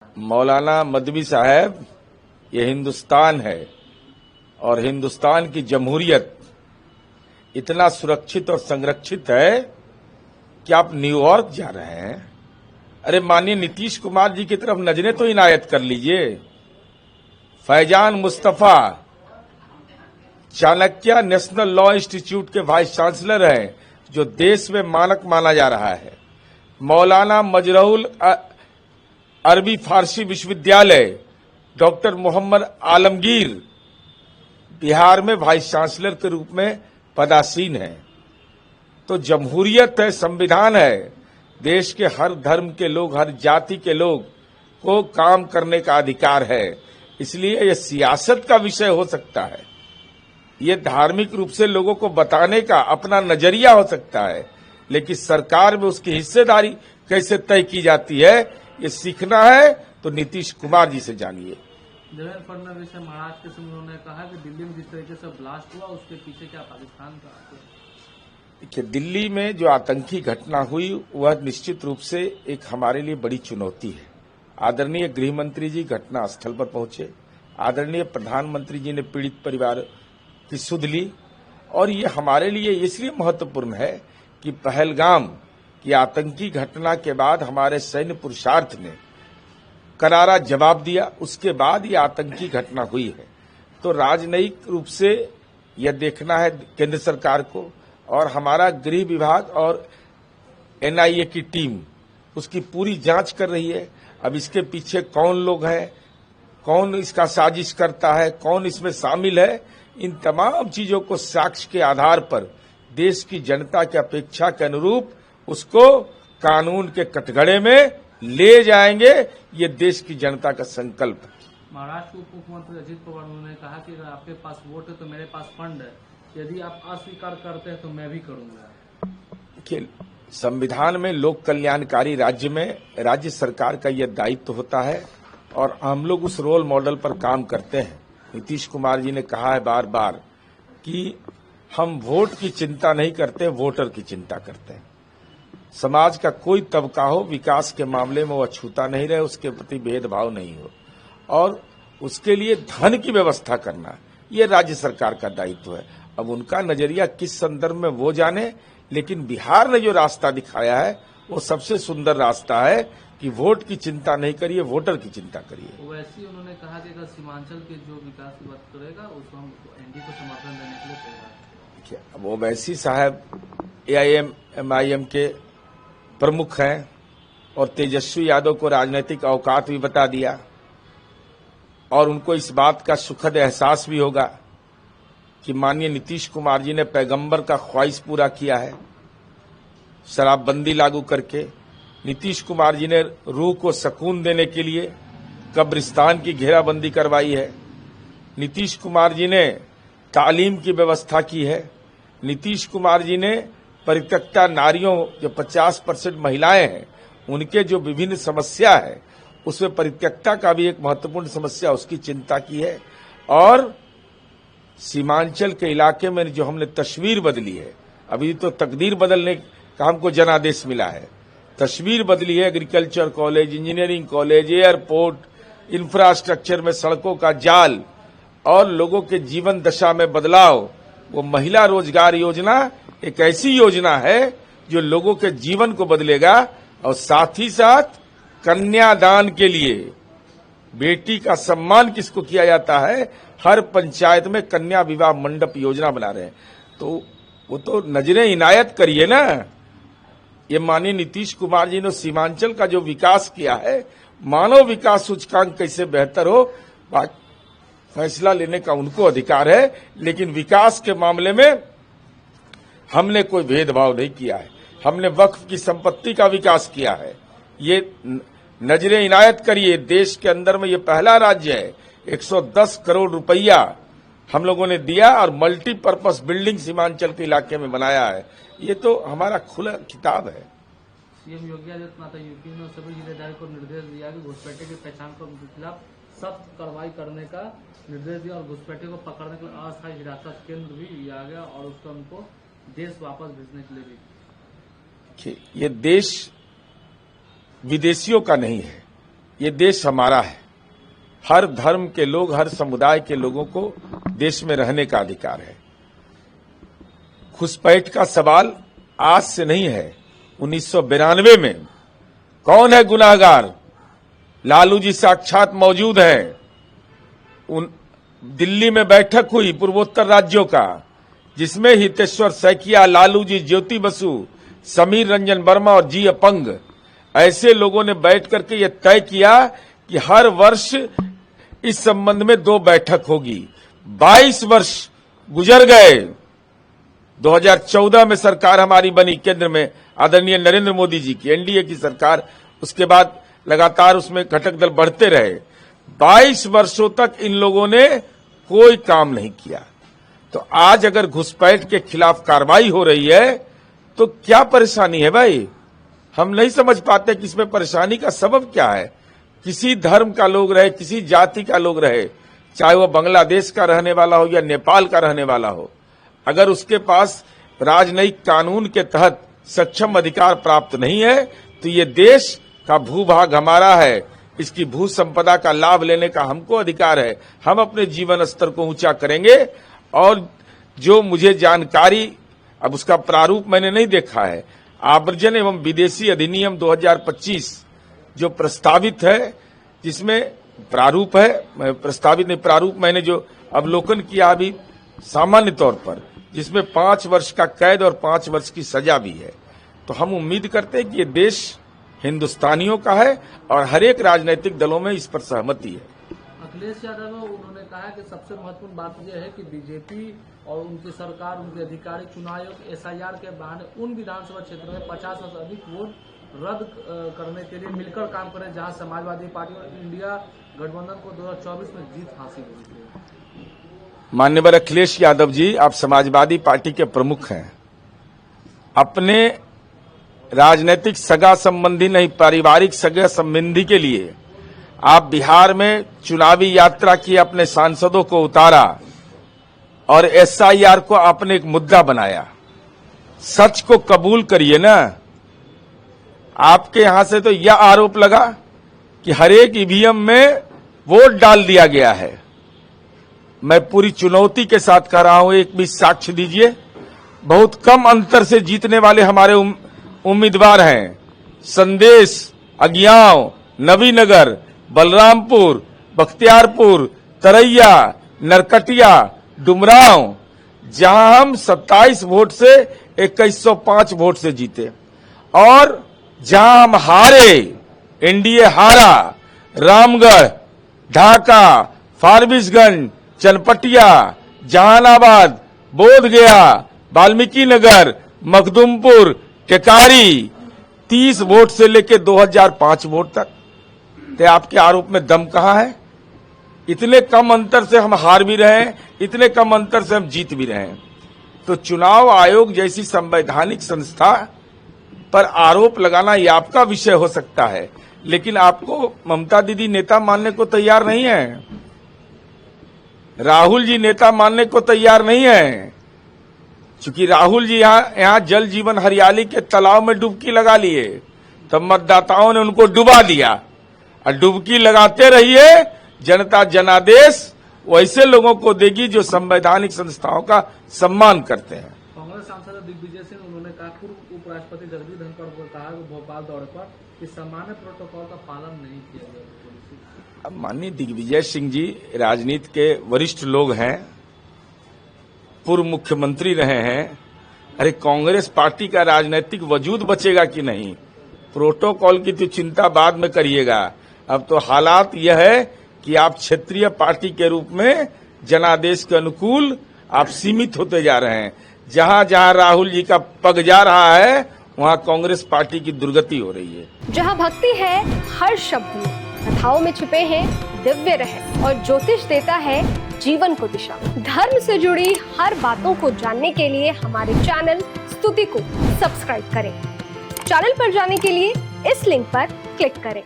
मौलाना मदवी साहब, ये हिंदुस्तान है और हिंदुस्तान की जमहूरियत इतना सुरक्षित और संरक्षित है कि आप न्यूयॉर्क जा रहे हैं। अरे माननीय नीतीश कुमार जी की तरफ नजरें तो इनायत कर लीजिए। Faizan Mustafa Chanakya national law institute के वाइस चांसलर हैं, जो देश में मानक माना जा रहा है। मौलाना मजरूल अरबी फारसी विश्वविद्यालय डॉक्टर मोहम्मद आलमगीर बिहार में वाइस चांसलर के रूप में पदासीन है। तो जमहूरियत है, संविधान है। देश के हर धर्म के लोग, हर जाति के लोग को काम करने का अधिकार है। इसलिए यह सियासत का विषय हो सकता है, ये धार्मिक रूप से लोगों को बताने का अपना नजरिया हो सकता है, लेकिन सरकार में उसकी हिस्सेदारी कैसे तय की जाती है, ये सीखना है तो नीतीश कुमार जी से जानिए। देवेंद्र फडणवीस महाराष्ट्र के समय उन्होंने कहा कि दिल्ली में जिस तरीके से ब्लास्ट हुआ उसके पीछे क्या पाकिस्तान का? देखिए, दिल्ली में जो आतंकी घटना हुई वह निश्चित रूप से एक हमारे लिए बड़ी चुनौती है। आदरणीय गृह मंत्री जी घटना स्थल पर पहुंचे, आदरणीय प्रधानमंत्री जी ने पीड़ित परिवार की सुध ली, और ये हमारे लिए इसलिए महत्वपूर्ण है कि पहलगाम की आतंकी घटना के बाद हमारे सैन्य पुरुषार्थ ने करारा जवाब दिया। उसके बाद ये आतंकी घटना हुई है। तो राजनयिक रूप से यह देखना है केंद्र सरकार को, और हमारा गृह विभाग और एनआईए की टीम उसकी पूरी जांच कर रही है। अब इसके पीछे कौन लोग हैं, कौन इसका साजिश करता है, कौन इसमें शामिल है, इन तमाम चीजों को साक्ष्य के आधार पर देश की जनता की अपेक्षा के अनुरूप उसको कानून के कटघरे में ले जाएंगे। ये देश की जनता का संकल्प है। महाराष्ट्र के उप मुख्यमंत्री अजित पवार ने कहा कि अगर आपके पास वोट है तो मेरे पास फंड है, यदि आप अस्वीकार करते हैं तो मैं भी करूंगा। देखिए, संविधान में लोक कल्याणकारी राज्य में राज्य सरकार का यह दायित्व होता है, और हम लोग उस रोल मॉडल पर काम करते हैं। नीतीश कुमार जी ने कहा है बार बार कि हम वोट की चिंता नहीं करते, वोटर की चिंता करते हैं। समाज का कोई तबका हो, विकास के मामले में वो अछूता नहीं रहे, उसके प्रति भेदभाव नहीं हो, और उसके लिए धन की व्यवस्था करना ये राज्य सरकार का दायित्व है। अब उनका नजरिया किस संदर्भ में वो जाने, लेकिन बिहार ने जो रास्ता दिखाया है वो सबसे सुंदर रास्ता है कि वोट की चिंता नहीं करिए, वोटर की चिंता करिए। वैसे उन्होंने कहा कि अगर सीमांचल के जो विकास की बात करेगा उसको हम एनडीए को समर्थन देने के लिए तैयार हैं। वो वैसी साहब AIM-MIM के प्रमुख हैं, और तेजस्वी यादव को राजनीतिक औकात भी बता दिया, और उनको इस बात का सुखद एहसास भी होगा कि माननीय नीतीश कुमार जी ने पैगंबर का ख्वाहिश पूरा किया है शराबबंदी लागू करके। नीतीश कुमार जी ने रूह को सुकून देने के लिए कब्रिस्तान की घेराबंदी करवाई है। नीतीश कुमार जी ने तालीम की व्यवस्था की है। नीतीश कुमार जी ने परित्यक्ता नारियों, जो 50% महिलाएं हैं, उनके जो विभिन्न समस्या है उसमें परित्यक्ता का भी एक महत्वपूर्ण समस्या, उसकी चिंता की है। और सीमांचल के इलाके में जो हमने तस्वीर बदली है, अभी तो तकदीर बदलने का हमको जनादेश मिला है, तस्वीर बदली है। Agriculture college, engineering college, airport, infrastructure में सड़कों का जाल और लोगों के जीवन दशा में बदलाव। वो महिला रोजगार योजना एक ऐसी योजना है जो लोगों के जीवन को बदलेगा, और साथ ही साथ कन्यादान के लिए बेटी का सम्मान किसको किया जाता है, हर पंचायत में कन्या विवाह मंडप योजना बना रहे हैं। तो वो तो नजरें इनायत करिए ना। ये माननीय नीतीश कुमार जी ने सीमांचल का जो विकास किया है, मानव विकास सूचकांक कैसे बेहतर हो, फैसला लेने का उनको अधिकार है, लेकिन विकास के मामले में हमने कोई भेदभाव नहीं किया है। हमने वक्फ की संपत्ति का विकास किया है। ये नजरें इनायत करिए, देश के अंदर में ये पहला राज्य है 110 करोड़ रुपया हम लोगों ने दिया, और मल्टीपर्पज बिल्डिंग सीमांचल के इलाके में बनाया है। ये तो हमारा खुला किताब है। सीएम योगी आदित्यनाथ यूपी में सभी जिलेदारों को निर्देश दिया कि घुसपैठे की पहचान को उनके खिलाफ सख्त कार्रवाई करने का निर्देश दिया, और घुसपैठे को पकड़ने के लिए अस्थायी हिरासत केंद्र भी लिया गया, और उसको उनको देश वापस भेजने के लिए भी। ये देश विदेशियों का नहीं है, ये देश हमारा है। हर धर्म के लोग, हर समुदाय के लोगों को देश में रहने का अधिकार है। घुसपैठ का सवाल आज से नहीं है। 1992 में कौन है गुनाहगार? लालू जी साक्षात मौजूद हैं। दिल्ली में बैठक हुई पूर्वोत्तर राज्यों का, जिसमें हितेश्वर सैकिया, लालू जी, ज्योति बसु, समीर रंजन वर्मा और जी अपंग, ऐसे लोगों ने बैठ करके यह तय किया कि हर वर्ष इस संबंध में 2 बैठक होगी। 22 वर्ष गुजर गए। 2014 में सरकार हमारी बनी केंद्र में, आदरणीय नरेंद्र मोदी जी की एनडीए की सरकार। उसके बाद लगातार उसमें घटक दल बढ़ते रहे। 22 वर्षों तक इन लोगों ने कोई काम नहीं किया। तो आज अगर घुसपैठ के खिलाफ कार्रवाई हो रही है तो क्या परेशानी है भाई? हम नहीं समझ पाते कि इसमें परेशानी का सबब क्या है। किसी धर्म का लोग रहे, किसी जाति का लोग रहे, चाहे वो बांग्लादेश का रहने वाला हो या नेपाल का रहने वाला हो, अगर उसके पास राजनयिक कानून के तहत सक्षम अधिकार प्राप्त नहीं है तो ये देश का भूभाग हमारा है। इसकी भू संपदा का लाभ लेने का हमको अधिकार है। हम अपने जीवन स्तर को ऊंचा करेंगे। और जो मुझे जानकारी, अब उसका प्रारूप मैंने नहीं देखा है, आव्रजन एवं विदेशी अधिनियम 2025 जो प्रस्तावित है, जिसमें प्रारूप है, प्रस्तावित नहीं, प्रारूप मैंने जो अवलोकन किया अभी सामान्य तौर पर, जिसमें 5 वर्ष का कैद और 5 वर्ष की सजा भी है। तो हम उम्मीद करते हैं कि ये देश हिंदुस्तानियों का है और हर एक राजनीतिक दलों में इस पर सहमति है। अखिलेश यादव उन्होंने कहा कि सबसे महत्वपूर्ण बात यह है कि बीजेपी और उनकी सरकार, उनके अधिकारी चुनाव आयोग एसआईआर के बहाने उन विधानसभा क्षेत्रों में 50 से अधिक वोट रद्द करने के लिए मिलकर काम करें, जहां समाजवादी पार्टी और इंडिया गठबंधन को 2024 में जीत हासिल हुई थी। माननीय अखिलेश यादव जी, आप समाजवादी पार्टी के प्रमुख हैं। अपने राजनीतिक सगा संबंधी नहीं, पारिवारिक सगा संबंधी के लिए आप बिहार में चुनावी यात्रा की, अपने सांसदों को उतारा और एसआईआर को आपने एक मुद्दा बनाया। सच को कबूल करिए ना। आपके यहां से तो यह आरोप लगा कि हर एक ईवीएम में वोट डाल दिया गया है। मैं पूरी चुनौती के साथ कह रहा हूं, एक भी साक्ष्य दीजिए। बहुत कम अंतर से जीतने वाले हमारे उम्मीदवार हैं। संदेश, अगियाव, नवीनगर, बलरामपुर, बख्तियारपुर, तरैया, नरकटिया, डुमरांव, जहां हम 27 वोट से 2105 वोट से जीते। और जहां हम हारे, एनडीए हारा, रामगढ़, ढाका, फारबिसगंज, चनपटिया, जहानाबाद, बोधगया, वाल्मीकि नगर, मखदुमपुर, टेकारी, 30 वोट से लेकर 2005 वोट तक। तो आपके आरोप में दम कहां है? इतने कम अंतर से हम हार भी रहे हैं, इतने कम अंतर से हम जीत भी रहे हैं। तो चुनाव आयोग जैसी संवैधानिक संस्था पर आरोप लगाना ये आपका विषय हो सकता है, लेकिन आपको ममता दीदी नेता मानने को तैयार नहीं है, राहुल जी नेता मानने को तैयार नहीं है। चूंकि राहुल जी यहाँ जल जीवन हरियाली के तालाब में डुबकी लगा लिए, तब मतदाताओं ने उनको डुबा दिया। और डुबकी लगाते रहिए, जनता जनादेश वैसे लोगों को देगी जो संवैधानिक संस्थाओं का सम्मान करते हैं। कांग्रेस सांसद दिग्विजय सिंह, उन्होंने कहा, पूर्व उपराष्ट्रपति जगदीप धनखड़ को कहा भोपाल दौरे पर कि सामान्य प्रोटोकॉल का पालन नहीं किया गया। अब माननीय दिग्विजय सिंह जी राजनीति के वरिष्ठ लोग हैं, पूर्व मुख्यमंत्री रहे हैं। अरे कांग्रेस पार्टी का राजनीतिक वजूद बचेगा कि नहीं? प्रोटोकॉल की तो चिंता बाद में करिएगा। अब तो हालात यह है कि आप क्षेत्रीय पार्टी के रूप में जनादेश के अनुकूल आप सीमित होते जा रहे हैं। जहां जहां राहुल जी का पग जा रहा है, वहां कांग्रेस पार्टी की दुर्गति हो रही है। जहां भक्ति है हर शब्द में, कथाओं में छुपे हैं दिव्य रहस्य और ज्योतिष देता है जीवन को दिशा। धर्म से जुड़ी हर बातों को जानने के लिए हमारे चैनल स्तुति को सब्सक्राइब करें। चैनल पर जाने के लिए इस लिंक पर क्लिक करें।